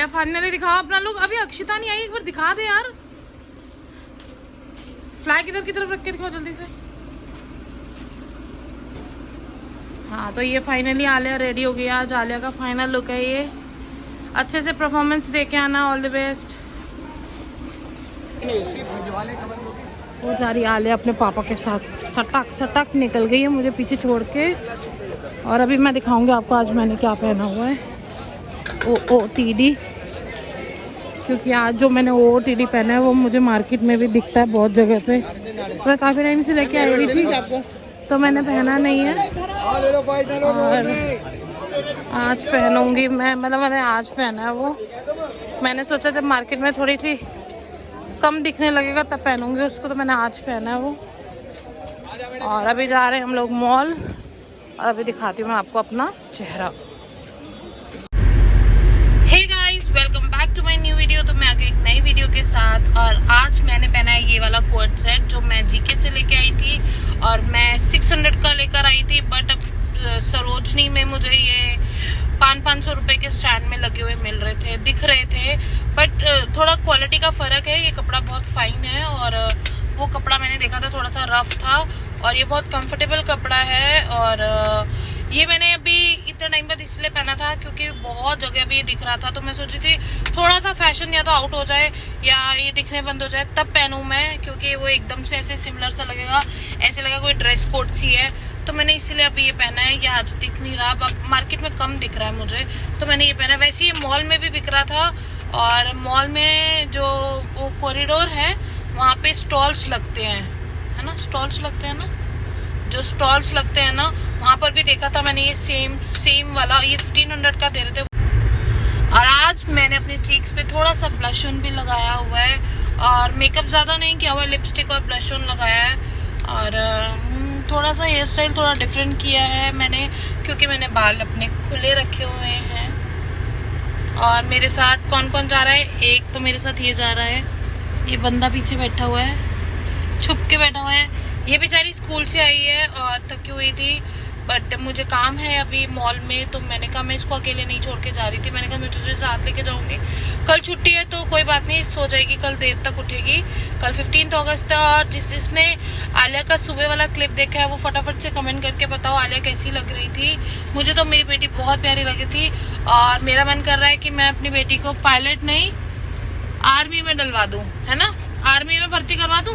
Alia finally दिखाओ अपना look. अभी अक्षिता नहीं आई, एक बार दिखा दे यार। फ्लैग इधर की तरफ रख के दिखाओ जल्दी से। हाँ तो ये फाइनली आलिया रेडी हो गया। आज आलिया का फाइनल लुक है ये। अच्छे से परफॉर्मेंस दे के आना। All the best. वो जा रही है आलिया अपने पापा के साथ। सटक सटक निकल गई है मुझे पीछे छोड़ के। और अभी मैं दिखाऊंगी आपको आज मैंने क्या पहना हुआ है। OOTD, क्योंकि आज जो मैंने OOTD पहना है वो मुझे मार्केट में भी दिखता है बहुत जगह पे। मैं काफ़ी टाइम से लेके आई हुई थी तो मैंने पहना नहीं है, और आज पहनूंगी मैं। मतलब मैंने आज पहना है वो। मैंने सोचा जब मार्केट में थोड़ी सी कम दिखने लगेगा तब पहनूंगी उसको, तो मैंने आज पहना है वो। और अभी जा रहे हैं हम लोग मॉल, और अभी दिखाती हूँ मैं आपको अपना चेहरा। Hey guys, welcome back to my new video. तो मैं आ गई एक नई वीडियो के साथ, और आज मैंने पहना है ये वाला कोट सेट जो मैं जीके से लेके आई थी, और मैं 600 का लेकर आई थी। बट अब सरोजनी में मुझे ये 500 रुपए के स्टैंड में लगे हुए मिल रहे थे, दिख रहे थे। बट थोड़ा क्वालिटी का फ़र्क है। ये कपड़ा बहुत फाइन है, और वो कपड़ा मैंने देखा था थोड़ा सा रफ था, और ये बहुत कंफर्टेबल कपड़ा है। और ये मैंने अभी इतने टाइम बाद इसलिए पहना था क्योंकि बहुत जगह भी ये दिख रहा था, तो मैं सोची थी थोड़ा सा फैशन या तो आउट हो जाए या ये दिखने बंद हो जाए तब पहनूं मैं, क्योंकि वो एकदम से ऐसे सिमिलर सा लगेगा, ऐसे लगेगा कोई ड्रेस कोड सी है। तो मैंने इसीलिए अभी ये पहना है। ये आज दिख नहीं रहा, अब मार्केट में कम दिख रहा है मुझे, तो मैंने ये पहना। वैसे ये मॉल में भी बिक रहा था, और मॉल में जो वो कॉरिडोर है वहाँ पे स्टॉल्स लगते हैं, है ना, स्टॉल्स लगते हैं ना, जो स्टॉल्स लगते हैं ना, वहाँ पर भी देखा था मैंने ये सेम वाला। ये 1500 का दे रहे थे। और आज मैंने अपने चीक्स पे थोड़ा सा ब्लश ऑन भी लगाया हुआ है, और मेकअप ज़्यादा नहीं किया हुआ है, लिपस्टिक और ब्लश ऑन लगाया है। और थोड़ा सा हेयर स्टाइल थोड़ा डिफरेंट किया है मैंने, क्योंकि मैंने बाल अपने खुले रखे हुए हैं। और मेरे साथ कौन कौन जा रहा है? एक तो मेरे साथ ये जा रहा है, ये बंदा पीछे बैठा हुआ है, छुप के बैठा हुआ है। ये बेचारी स्कूल से आई है और थकी हुई थी, बट मुझे काम है अभी मॉल में, तो मैंने कहा मैं इसको अकेले नहीं छोड़ के जा रही थी। मैंने कहा मैं तुझे साथ लेके जाऊंगी। कल छुट्टी है तो कोई बात नहीं, सो जाएगी, कल देर तक उठेगी। कल 15 अगस्त है, और जिसने आलिया का सुबह वाला क्लिप देखा है वो फटाफट से कमेंट करके बताओ आलिया कैसी लग रही थी। मुझे तो मेरी बेटी बहुत प्यारी लगी थी, और मेरा मन कर रहा है कि मैं अपनी बेटी को पायलट नहीं आर्मी में डलवा दूँ, है ना, आर्मी में भर्ती करवा दूँ।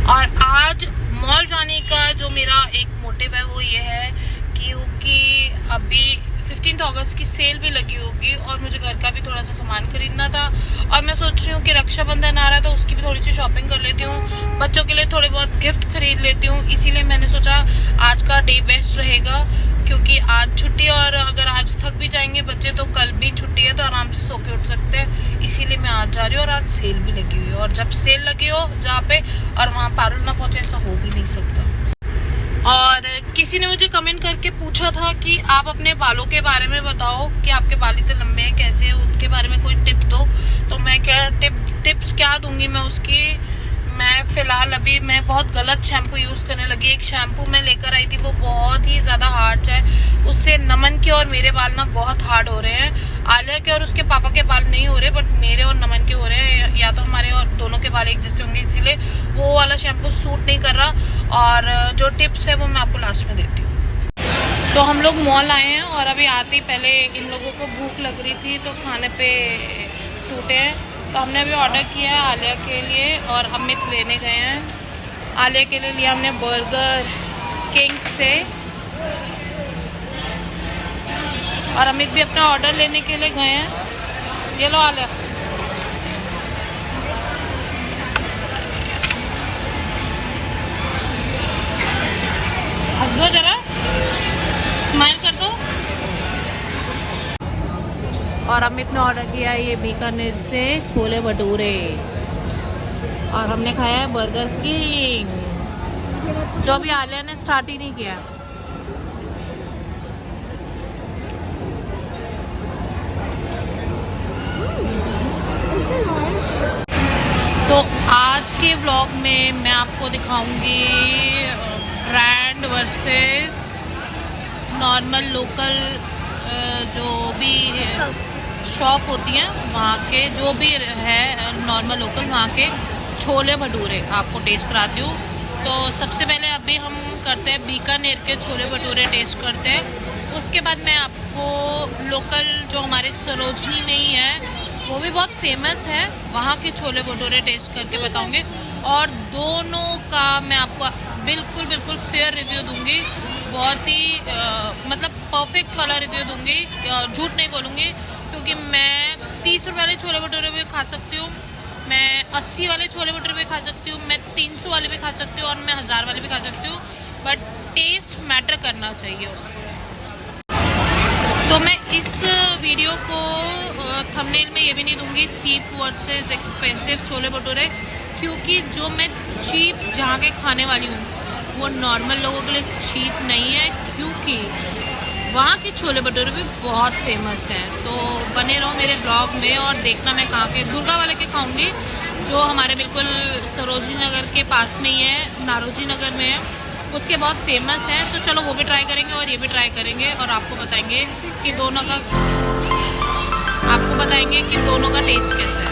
और आज मॉल जाने का जो मेरा एक मोटिव है वो ये है क्योंकि अभी 15 अगस्त की सेल भी लगी होगी, और मुझे घर का भी थोड़ा सा सामान खरीदना था। और मैं सोच रही हूँ कि रक्षाबंधन आ रहा है तो उसकी भी थोड़ी सी शॉपिंग कर लेती हूँ, बच्चों के लिए थोड़े बहुत गिफ्ट खरीद लेती हूँ। इसीलिए मैंने सोचा आज का डे बेस्ट रहेगा, क्योंकि आज छुट्टी, और अगर आज थक भी जाएंगे बच्चे तो कल भी छुट्टी है, तो आराम से सो के उठ सकते हैं। इसीलिए मैं आज जा रही हूँ, और आज सेल भी लगी हुई है। और जब सेल लगी हो जहाँ पे और वहाँ पारुल ना पहुँचे, ऐसा हो भी नहीं सकता। और किसी ने मुझे कमेंट करके पूछा था कि आप अपने बालों के बारे में बताओ कि आपके बाल इतने लंबे हैं कैसे है, उसके बारे में कोई टिप दो। तो मैं क्या टिप्स क्या दूंगी मैं उसकी। मैं फ़िलहाल अभी मैं बहुत गलत शैम्पू यूज़ करने लगी। एक शैम्पू मैं लेकर आई थी वो बहुत ही ज़्यादा हार्ड है, उससे नमन के और मेरे बाल ना बहुत हार्ड हो रहे हैं। आलिया के और उसके पापा के बाल नहीं हो रहे, बट मेरे और नमन के हो रहे हैं। या तो हमारे और दोनों के बाल एक जैसे होंगे, इसीलिए वो वाला शैम्पू सूट नहीं कर रहा। और जो टिप्स है वो मैं आपको लास्ट में देती हूँ। तो हम लोग मॉल आए हैं, और अभी आते ही पहले इन लोगों को भूख लग रही थी तो खाने पे टूटे हैं। तो हमने अभी ऑर्डर किया है आलिया के लिए, और अमित लेने गए हैं। आलिया के लिए लिया हमने बर्गर किंग से, और अमित भी अपना ऑर्डर लेने के लिए गए हैं। ये लो आलिया, हंस दो जरा, स्माइल कर दो। और अमित ने ऑर्डर किया है ये बीकानेर से छोले भटूरे, और हमने खाया है बर्गर किंग, जो भी आलिया ने स्टार्ट ही नहीं किया। तो आज के व्लॉग में मैं आपको दिखाऊंगी ब्रांड वर्सेस नॉर्मल लोकल जो भी शॉप होती हैं वहाँ के, जो भी है नॉर्मल लोकल, वहाँ के छोले भटूरे आपको टेस्ट कराती हूँ। तो सबसे पहले अभी हम करते हैं बीकानेर के छोले भटूरे टेस्ट करते हैं। उसके बाद मैं आपको लोकल जो हमारे सरोजनी में ही है, वो भी बहुत फेमस है, वहाँ के छोले भटूरे टेस्ट करके बताऊँगी। और दोनों का मैं आपको बिल्कुल बिल्कुल फेयर रिव्यू दूँगी, बहुत ही मतलब परफेक्ट वाला रिव्यू दूँगी, झूठ नहीं बोलूँगी। क्योंकि मैं 30 रुपये वाले छोले भटूरे भी खा सकती हूँ, मैं 80 वाले छोले भटूरे भी खा सकती हूँ, मैं 300 वाले भी खा सकती हूँ और मैं 1000 वाले भी खा सकती हूँ, बट टेस्ट मैटर करना चाहिए उसमें। तो मैं इस वीडियो को थंबनेल में ये भी नहीं दूंगी cheap versus expensive chole bhature, क्योंकि जो मैं चीप जहाँ के खाने वाली हूँ वो नॉर्मल लोगों के लिए चीप नहीं है, क्योंकि वहाँ के छोले भटूरे भी बहुत फेमस हैं। तो बने रहो मेरे ब्लॉग में और देखना मैं कहाँ के, दुर्गा वाले के खाऊंगी, जो हमारे बिल्कुल सरोजनी नगर के पास में ही है, नारोजी नगर में है, उसके बहुत फेमस हैं। तो चलो वो भी ट्राई करेंगे और ये भी ट्राई करेंगे और आपको बताएंगे कि दोनों का टेस्ट कैसा है।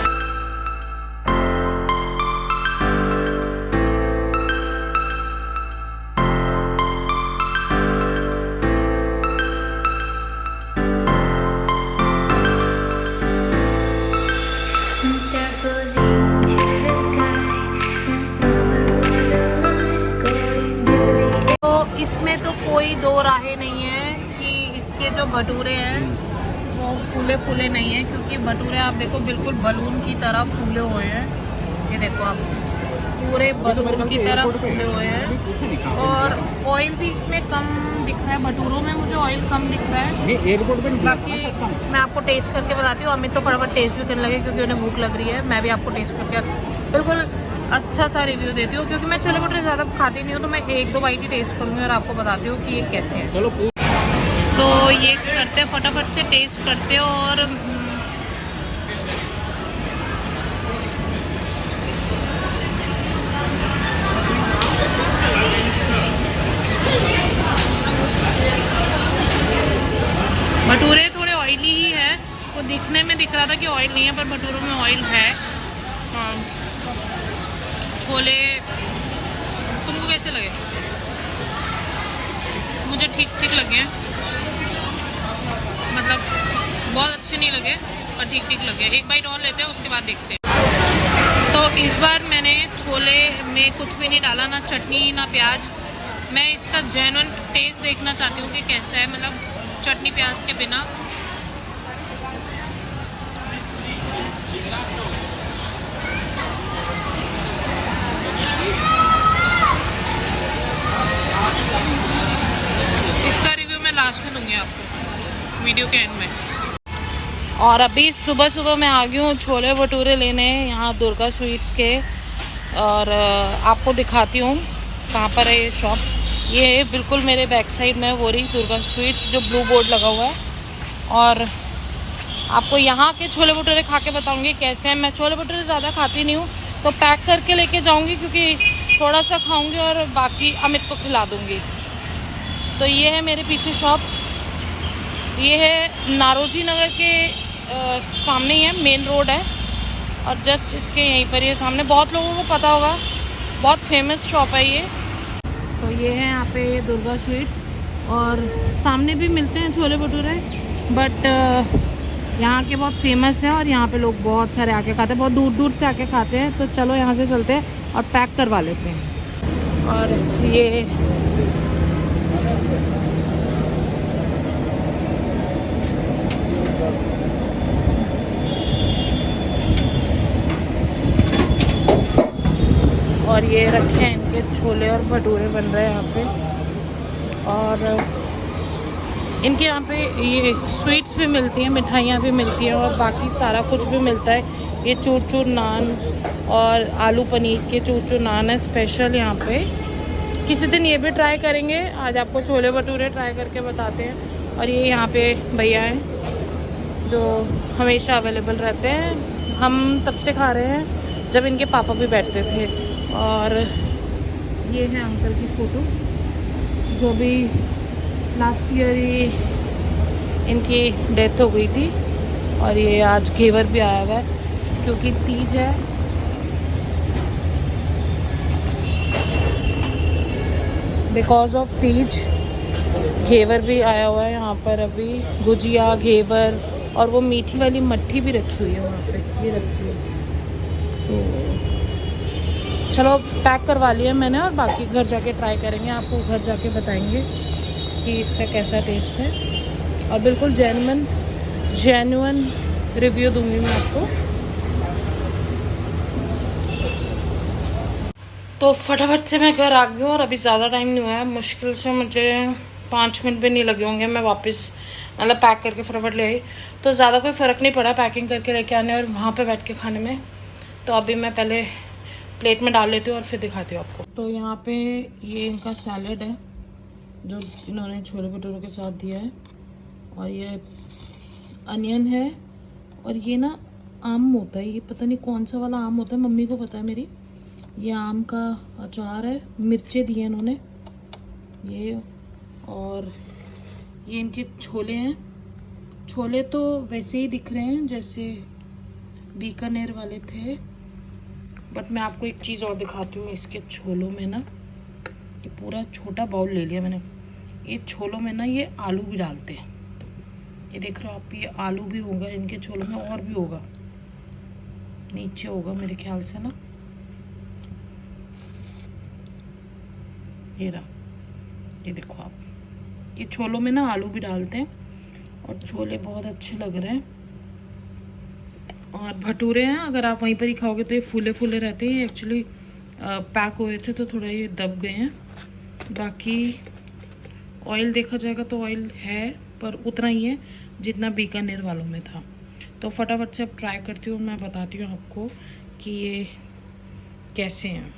इसमें तो कोई दो राहें नहीं है कि इसके जो भटूरे हैं वो फूले फूले नहीं है, क्योंकि भटूरे आप देखो बिल्कुल बलून की तरह फूले हुए हैं। ये देखो आप, पूरे बलून की तरह फूले हुए हैं। और ऑयल भी इसमें कम दिख रहा है, भटूरों में मुझे ऑयल कम दिख रहा है। बाकी मैं आपको टेस्ट करके बताती हूँ। अमित तो फटाफट टेस्ट भी करने लगे क्योंकि उन्हें भूख लग रही है। मैं भी आपको टेस्ट करके बिल्कुल अच्छा सा रिव्यू देती हूँ, क्योंकि मैं छोले भटूरे ज़्यादा खाती नहीं हूँ, तो मैं 1-2 बाइट ही टेस्ट करूँगी और आपको बताती हूँ कि ये कैसे हैं। चलो तो ये करते फटाफट से टेस्ट करते और भटूरे थोड़े ऑयली ही है, वो दिखने में दिख रहा था कि ऑयल नहीं है, पर भटूरों में ऑयल है। छोले तुमको कैसे लगे? मुझे ठीक ठीक लगे, मतलब बहुत अच्छे नहीं लगे पर ठीक ठीक लगे। एक बाइट और लेते हैं, उसके बाद देखते हैं। तो इस बार मैंने छोले में कुछ भी नहीं डाला, ना चटनी ना प्याज। मैं इसका जेन्युइन टेस्ट देखना चाहती हूँ कि कैसा है, मतलब चटनी प्याज के बिना। इसका रिव्यू मैं लास्ट में दूंगी आपको, वीडियो के एंड में। और अभी सुबह सुबह मैं आ गई हूँ छोले भटूरे लेने यहाँ दुर्गा स्वीट्स के, और आपको दिखाती हूँ कहाँ पर है ये शॉप। ये बिल्कुल मेरे बैक साइड में वो रही दुर्गा स्वीट्स, जो ब्लू बोर्ड लगा हुआ है। और आपको यहाँ के छोले भटूरे खा के बताऊँगी कैसे हैं। मैं छोले भटूरे ज़्यादा खाती नहीं हूँ, तो पैक करके लेके जाऊँगी, क्योंकि थोड़ा सा खाऊँगी और बाकी अमित को खिला दूँगी। तो ये है मेरे पीछे शॉप, ये है नारोजी नगर के सामने ही है, मेन रोड है, और जस्ट इसके यहीं पर ये सामने, बहुत लोगों को पता होगा, बहुत फेमस शॉप है ये। तो ये है यहाँ पे दुर्गा स्वीट्स, और सामने भी मिलते हैं छोले भटूरे, बट यहाँ के बहुत फेमस हैं और यहाँ पे लोग बहुत सारे आके खाते हैं, बहुत दूर दूर से आके खाते हैं। तो चलो यहाँ से चलते हैं और पैक करवा लेते हैं। और ये और ये रखे हैं इनके छोले और भटूरे बन रहे हैं यहाँ पे। और इनके यहाँ पे ये स्वीट्स भी मिलती हैं, मिठाइयाँ भी मिलती हैं, और बाकी सारा कुछ भी मिलता है। ये चूर चूर नान और आलू पनीर के चूर चूर नान है स्पेशल यहाँ पे। किसी दिन ये भी ट्राई करेंगे, आज आपको छोले भटूरे ट्राई करके बताते हैं। और ये यहाँ पे भैया हैं जो हमेशा अवेलेबल रहते हैं, हम तब से खा रहे हैं जब इनके पापा भी बैठते थे। और ये है अंकल की फ़ोटो, जो भी लास्ट ईयर ही इनकी डेथ हो गई थी। और ये आज घेवर भी आया हुआ है क्योंकि तीज है। बिकॉज ऑफ तीज घेवर भी आया हुआ है यहाँ पर। अभी गुजिया, घेवर और वो मीठी वाली मट्ठी भी रखी हुई है वहाँ पे, ये रखी हुई है। तो चलो पैक करवा लिया मैंने और बाकी घर जाके ट्राई करेंगे, आपको घर जाके बताएंगे कि इसका कैसा टेस्ट है। और बिल्कुल जेन्युइन रिव्यू दूंगी मैं आपको। तो फटाफट से मैं घर आ गई हूँ और अभी ज़्यादा टाइम नहीं हुआ है, मुश्किल से मुझे 5 मिनट भी नहीं लगे होंगे। मैं वापस मतलब पैक करके फटाफट ले आई, तो ज़्यादा कोई फ़र्क नहीं पड़ा पैकिंग करके लेके आने और वहाँ पे बैठ के खाने में। तो अभी मैं पहले प्लेट में डाल लेती हूँ और फिर दिखाती हूँ आपको। तो यहाँ पे ये इनका सैलड है जो इन्होंने छोले भटूरे के साथ दिया है, और ये अनियन है, और ये ना आम होता है, ये पता नहीं कौन सा वाला आम होता है, मम्मी को पता है मेरी। ये आम का अचार है, मिर्चे दिए इन्होंने ये, और ये इनके छोले हैं। छोले तो वैसे ही दिख रहे हैं जैसे बीकानेर वाले थे, बट मैं आपको एक चीज़ और दिखाती हूँ। इसके छोलों में ना, ये पूरा छोटा बाउल ले लिया मैंने, ये छोलों में ना ये आलू भी डालते हैं। ये देख रहे हो आप, ये आलू भी होगा इनके छोलों में, और भी होगा नीचे होगा मेरे ख्याल से ना। ये रहा, ये देखो आप, ये छोलों में ना आलू भी डालते हैं और छोले बहुत अच्छे लग रहे हैं। और भटूरे हैं, अगर आप वहीं पर ही खाओगे तो ये फूले फूले रहते हैं। एक्चुअली पैक हुए थे तो थोड़ा ये दब गए हैं। बाकी ऑयल देखा जाएगा तो ऑयल है, पर उतना ही है जितना बीकानेर वालों में था। तो फटाफट से अब ट्राई करती हूँ, मैं बताती हूँ आपको कि ये कैसे हैं।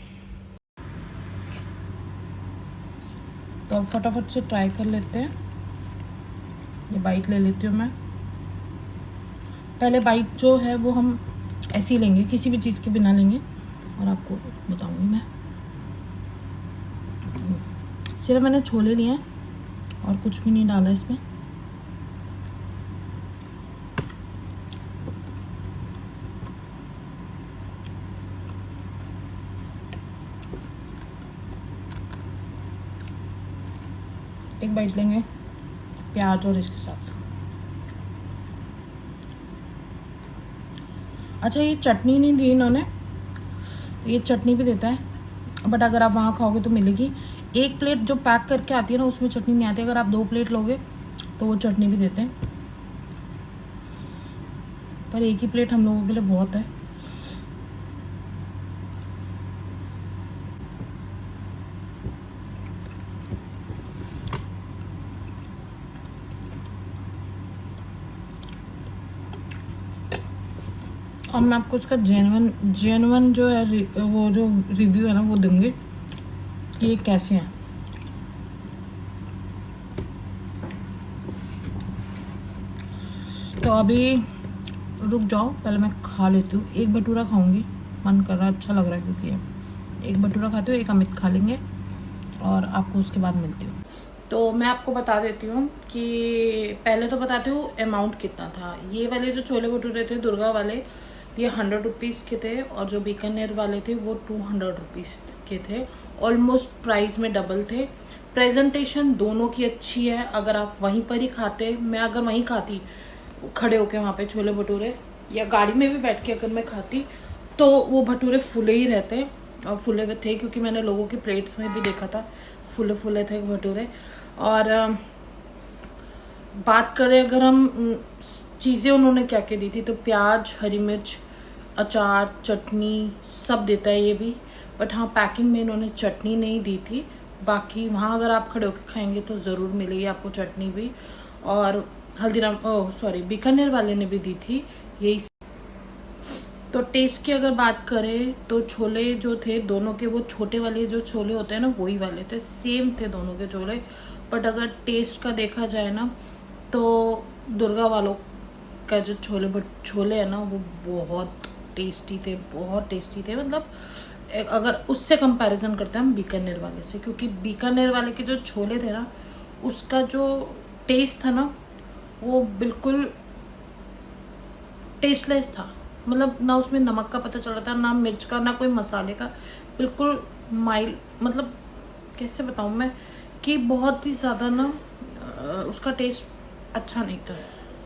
तो अब फटाफट से ट्राई कर लेते हैं। ये बाइट ले लेती हूँ मैं। पहले बाइट जो है वो हम ऐसे ही लेंगे, किसी भी चीज़ के बिना लेंगे, और आपको बताऊंगी मैं। सिर्फ मैंने छोले लिए हैं और कुछ भी नहीं डाला इसमें। एक बाइट लेंगे प्याज और इसके साथ। अच्छा, ये चटनी नहीं दी इन्होंने, ये चटनी भी देता है, बट अगर आप वहाँ खाओगे तो मिलेगी। एक प्लेट जो पैक करके आती है ना उसमें चटनी नहीं आती, अगर आप 2 प्लेट लोगे तो वो चटनी भी देते हैं, पर एक ही प्लेट हम लोगों के लिए बहुत है। और मैं आपको उसका जेन्युइन जो है वो जो रिव्यू है ना वो दूंगी कि ये कैसे हैं। तो अभी रुक जाओ, पहले मैं खा लेती हूँ। एक भटूरा खाऊंगी, मन कर रहा है, अच्छा लग रहा है क्योंकि एक भटूरा खाते हो, एक अमित खा लेंगे और आपको उसके बाद मिलती हूँ। तो मैं आपको बता देती हूँ कि पहले तो बताती हूँ अमाउंट कितना था। ये वाले जो छोले भटूरे थे दुर्गा वाले, ये 100 रुपीज़ के थे, और जो बीकानेर वाले थे वो 200 रुपीज़ के थे। ऑलमोस्ट प्राइस में डबल थे। प्रेजेंटेशन दोनों की अच्छी है। अगर आप वहीं पर ही खाते, मैं अगर वहीं खाती खड़े होके वहाँ पे छोले भटूरे, या गाड़ी में भी बैठ के अगर मैं खाती, तो वो भटूरे फुले ही रहते, और फुले हुए थे क्योंकि मैंने लोगों की प्लेट्स में भी देखा था, फुले फुले थे भटूरे। और बात करें अगर हम चीज़ें उन्होंने क्या क्या दी थी, तो प्याज, हरी मिर्च, अचार, चटनी सब देता है ये भी, बट हाँ पैकिंग में इन्होंने चटनी नहीं दी थी। बाकी वहाँ अगर आप खड़े होकर खाएंगे तो ज़रूर मिलेगी आपको चटनी भी। और हल्दीराम बीकानेर वाले ने भी दी थी यही। तो टेस्ट की अगर बात करें तो छोले जो थे दोनों के, वो छोटे वाले जो छोले होते हैं ना वही वाले थे, सेम थे दोनों के छोले। बट अगर टेस्ट का देखा जाए ना तो दुर्गा वालों का जो छोले है ना वो बहुत टेस्टी थे, बहुत टेस्टी थे। मतलब अगर उससे कंपैरिजन करते हैं हम बीकानेर वाले से, क्योंकि बीकानेर वाले के जो छोले थे ना उसका जो टेस्ट था ना वो बिल्कुल टेस्टलेस था, मतलब ना उसमें नमक का पता चल रहा था, ना मिर्च का, ना कोई मसाले का, बिल्कुल माइल्ड, मतलब कैसे बताऊँ मैं कि बहुत ही ज़्यादा ना उसका टेस्ट अच्छा नहीं था।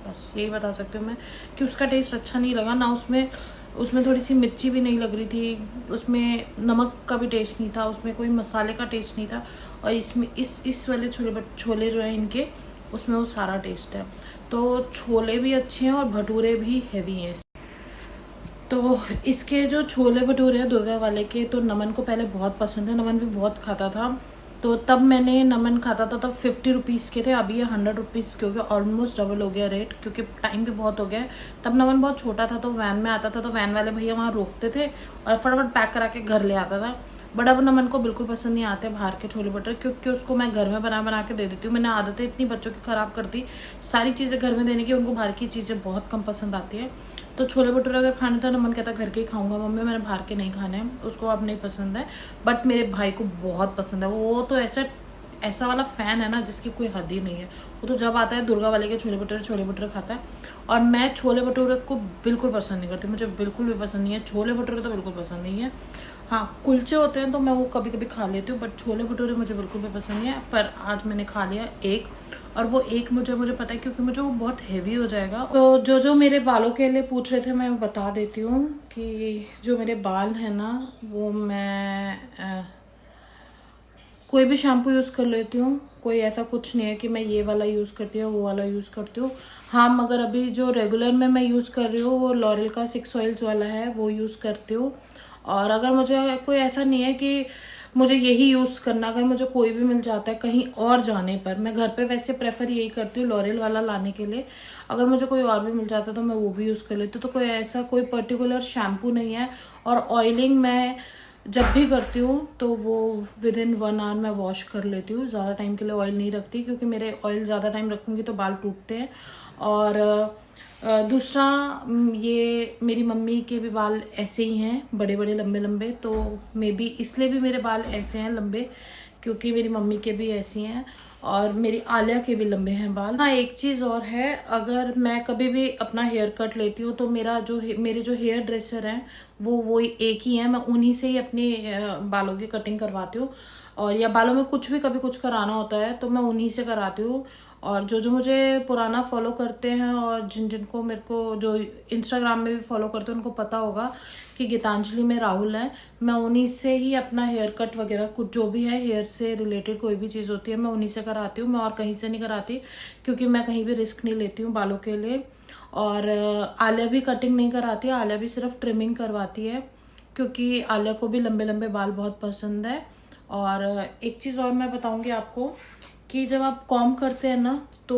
बस यही बता सकती हूँ मैं कि उसका टेस्ट अच्छा नहीं लगा। ना उसमें थोड़ी सी मिर्ची भी नहीं लग रही थी, उसमें नमक का भी टेस्ट नहीं था, उसमें कोई मसाले का टेस्ट नहीं था। और इसमें इस वाले छोले जो है इनके, उसमें वो सारा टेस्ट है। तो छोले भी अच्छे हैं और भटूरे भी हैवी हैं। तो इसके जो छोले भटूरे हैं दुर्गा वाले के, तो नमन को पहले बहुत पसंद है, नमन भी बहुत खाता था। तो तब मैंने नमन खाता था तब 50 रुपीज़ के थे, अभी ये 100 रुपीज़ के हो गया, ऑलमोस्ट डबल हो गया रेट, क्योंकि टाइम भी बहुत हो गया है। तब नमन बहुत छोटा था तो वैन में आता था, तो वैन वाले भैया वहाँ रोकते थे और फटाफट पैक करा के घर ले आता था। बट अब नमन को बिल्कुल पसंद नहीं आते बाहर के छोले भटूरे, क्योंकि उसको मैं घर में बना के दे देती हूँ। मैंने आदतें इतनी बच्चों की ख़राब कर दी, सारी चीज़ें घर में देने की, उनको बाहर की चीज़ें बहुत कम पसंद आती है। तो छोले भटूरे अगर खाने तो नमन कहता घर के ही खाऊंगा मम्मी, मैंने बाहर के नहीं खाने हैं, उसको अब नहीं पसंद है। बट मेरे भाई को बहुत पसंद है, वो तो ऐसा वाला फ़ैन है ना जिसकी कोई हद ही नहीं है। वो तो जब आता है दुर्गा वाले के छोले भटूरे खाता है। और मैं छोले भटूरे को बिल्कुल पसंद नहीं करती, मुझे बिल्कुल भी पसंद नहीं है। छोले भटूरे तो बिल्कुल पसंद नहीं है। हाँ, कुलचे होते हैं तो मैं वो कभी कभी खा लेती हूँ, बट छोले भटूरे मुझे बिल्कुल भी पसंद नहीं है। पर आज मैंने खा लिया एक, और वो एक मुझे पता है क्योंकि मुझे वो बहुत हेवी हो जाएगा। तो जो मेरे बालों के लिए पूछ रहे थे, मैं बता देती हूँ कि जो मेरे बाल हैं ना, वो मैं कोई भी शैम्पू यूज़ कर लेती हूँ। कोई ऐसा कुछ नहीं है कि मैं ये वाला यूज़ करती हूँ वो वाला यूज़ करती हूँ। हाँ, मगर अभी जो रेगुलर में मैं यूज़ कर रही हूँ वो लॉरियल का 6 ऑयल्स वाला है, वो यूज़ करती हूँ। और अगर मुझे कोई ऐसा नहीं है कि मुझे यही यूज़ करना, अगर मुझे कोई भी मिल जाता है कहीं और जाने पर, मैं घर पे वैसे प्रेफर यही करती हूँ लॉरियल वाला लाने के लिए। अगर मुझे कोई और भी मिल जाता है तो मैं वो भी यूज़ कर लेती हूँ। तो कोई ऐसा कोई पर्टिकुलर शैम्पू नहीं है। और ऑयलिंग मैं जब भी करती हूँ तो वो विदिन 1 आवर मैं वॉश कर लेती हूँ, ज़्यादा टाइम के लिए ऑयल नहीं रखती, क्योंकि मेरे ऑयल ज़्यादा टाइम रखूँगी तो बाल टूटते हैं। और दूसरा, ये मेरी मम्मी के भी बाल ऐसे ही हैं, बड़े बड़े लंबे लंबे, तो मे बी इसलिए भी मेरे बाल ऐसे हैं लंबे, क्योंकि मेरी मम्मी के भी ऐसी हैं। और मेरी आलिया के भी लंबे हैं बाल। हाँ, एक चीज़ और है, अगर मैं कभी भी अपना हेयर कट लेती हूँ तो मेरे जो हेयर ड्रेसर हैं वो एक ही है, मैं उन्हीं से ही अपनी बालों की कटिंग करवाती हूँ। और या बालों में कुछ भी कभी कुछ कराना होता है तो मैं उन्हीं से कराती हूँ। और जो मुझे पुराना फॉलो करते हैं और जिनको मेरे को जो इंस्टाग्राम में भी फॉलो करते हैं, उनको पता होगा कि गीतांजलि में राहुल है, मैं उन्हीं से ही अपना हेयर कट वगैरह कुछ जो भी है हेयर से रिलेटेड कोई भी चीज़ होती है मैं उन्हीं से कराती हूँ। मैं और कहीं से नहीं कराती, क्योंकि मैं कहीं भी रिस्क नहीं लेती हूँ बालों के लिए। और आलिया भी कटिंग नहीं कराती है, आलिया भी सिर्फ ट्रिमिंग करवाती है, क्योंकि आलिया को भी लंबे लंबे बाल बहुत पसंद है। और एक चीज़ और मैं बताऊँगी आपको कि जब आप कॉम करते हैं ना, तो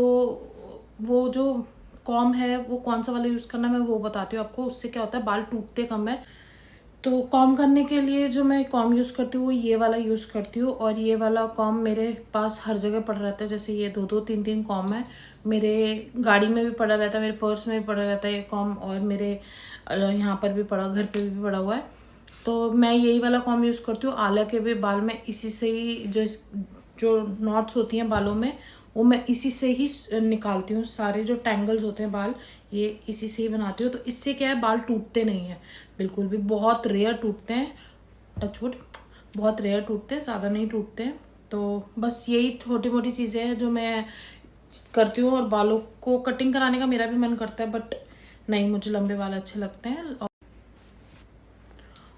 वो जो कॉम है वो कौन सा वाला यूज़ करना है मैं वो बताती हूँ आपको। उससे क्या होता है, बाल टूटते कम है। तो कॉम करने के लिए जो मैं कॉम यूज़ करती हूँ वो ये वाला यूज़ करती हूँ। और ये वाला कॉम मेरे पास हर जगह पड़ा रहता है, जैसे ये 2-2 3-3 कॉम है, मेरे गाड़ी में भी पड़ा रहता है, मेरे पर्स में भी पड़ा रहता है ये कॉम, और मेरे यहाँ पर भी पड़ा, घर पर भी पड़ा हुआ है। तो मैं यही वाला कॉम यूज़ करती हूँ। आलिया के भी बाल में इसी से ही जो नॉट्स होती हैं बालों में, वो मैं इसी से ही निकालती हूँ। सारे जो टैंगल्स होते हैं बाल, ये इसी से ही बनाती हूँ। तो इससे क्या है, बाल टूटते नहीं हैं बिल्कुल भी, बहुत रेयर टूटते हैं, टचवुड, बहुत रेयर टूटते हैं, ज़्यादा नहीं टूटते हैं। तो बस यही छोटी मोटी चीज़ें हैं जो मैं करती हूँ। और बालों को कटिंग कराने का मेरा भी मन करता है, बट नहीं, मुझे लंबे बाल अच्छे लगते हैं।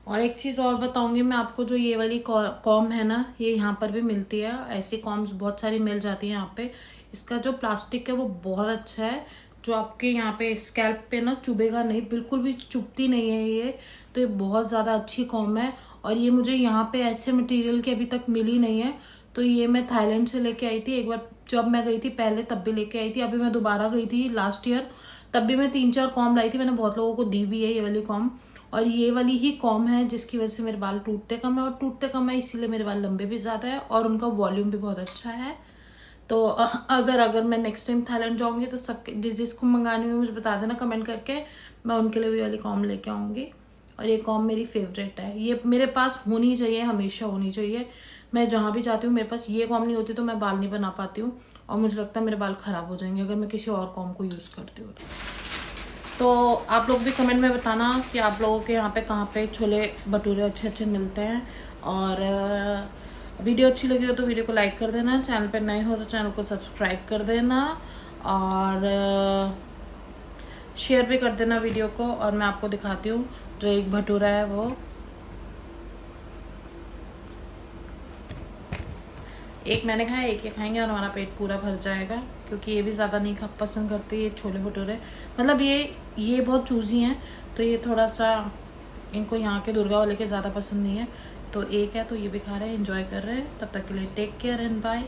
और एक चीज़ और बताऊंगी मैं आपको, जो ये वाली कॉम है ना, ये यहाँ पर भी मिलती है, ऐसी कॉम्स बहुत सारी मिल जाती है यहाँ पे। इसका जो प्लास्टिक है वो बहुत अच्छा है, जो आपके यहाँ पे स्कैल्प पे ना चुभेगा नहीं, बिल्कुल भी चुभती नहीं है ये। तो ये बहुत ज़्यादा अच्छी कॉम है, और ये मुझे यहाँ पे ऐसे मटेरियल की अभी तक मिली नहीं है। तो ये मैं थाईलैंड से लेके आई थी एक बार, जब मैं गई थी पहले तब भी लेके आई थी, अभी मैं दोबारा गई थी लास्ट ईयर, तब भी मैं 3-4 कॉम लाई थी, मैंने बहुत लोगों को दी भी है ये वाली कॉम। और ये वाली ही कॉम है जिसकी वजह से मेरे बाल टूटते कम है, और टूटते कम है इसीलिए मेरे बाल लंबे भी ज़्यादा है, और उनका वॉल्यूम भी बहुत अच्छा है। तो अगर मैं नेक्स्ट टाइम थाईलैंड जाऊंगी तो सब जिसको मंगानी हो मुझे बता देना कमेंट करके, मैं उनके लिए भी वाली कॉम लेके आऊँगी। और ये कॉम मेरी फेवरेट है, ये मेरे पास होनी चाहिए, हमेशा होनी चाहिए। मैं जहाँ भी जाती हूँ मेरे पास ये कॉम नहीं होती तो मैं बाल नहीं बना पाती हूँ, और मुझे लगता है मेरे बाल ख़राब हो जाएंगे अगर मैं किसी और कॉम को यूज़ करती हूँ। तो आप लोग भी कमेंट में बताना कि आप लोगों के यहाँ पे कहाँ पे छोले भटूरे अच्छे अच्छे मिलते हैं। और वीडियो अच्छी लगी हो तो वीडियो को लाइक कर देना, चैनल पे नए हो तो चैनल को सब्सक्राइब कर देना और शेयर भी कर देना वीडियो को। और मैं आपको दिखाती हूँ जो एक भटूरा है वो एक मैंने खाया, एक ये खाएंगे और हमारा पेट पूरा भर जाएगा, क्योंकि ये भी ज़्यादा नहीं पसंद करती ये छोले भटूरे। मतलब ये बहुत चूज़ी हैं, तो ये थोड़ा सा इनको यहाँ के दुर्गा वाले के ज़्यादा पसंद नहीं है। तो एक है तो ये भी खा रहे हैं, एंजॉय कर रहे हैं। तब तक के लिए टेक केयर एंड बाय।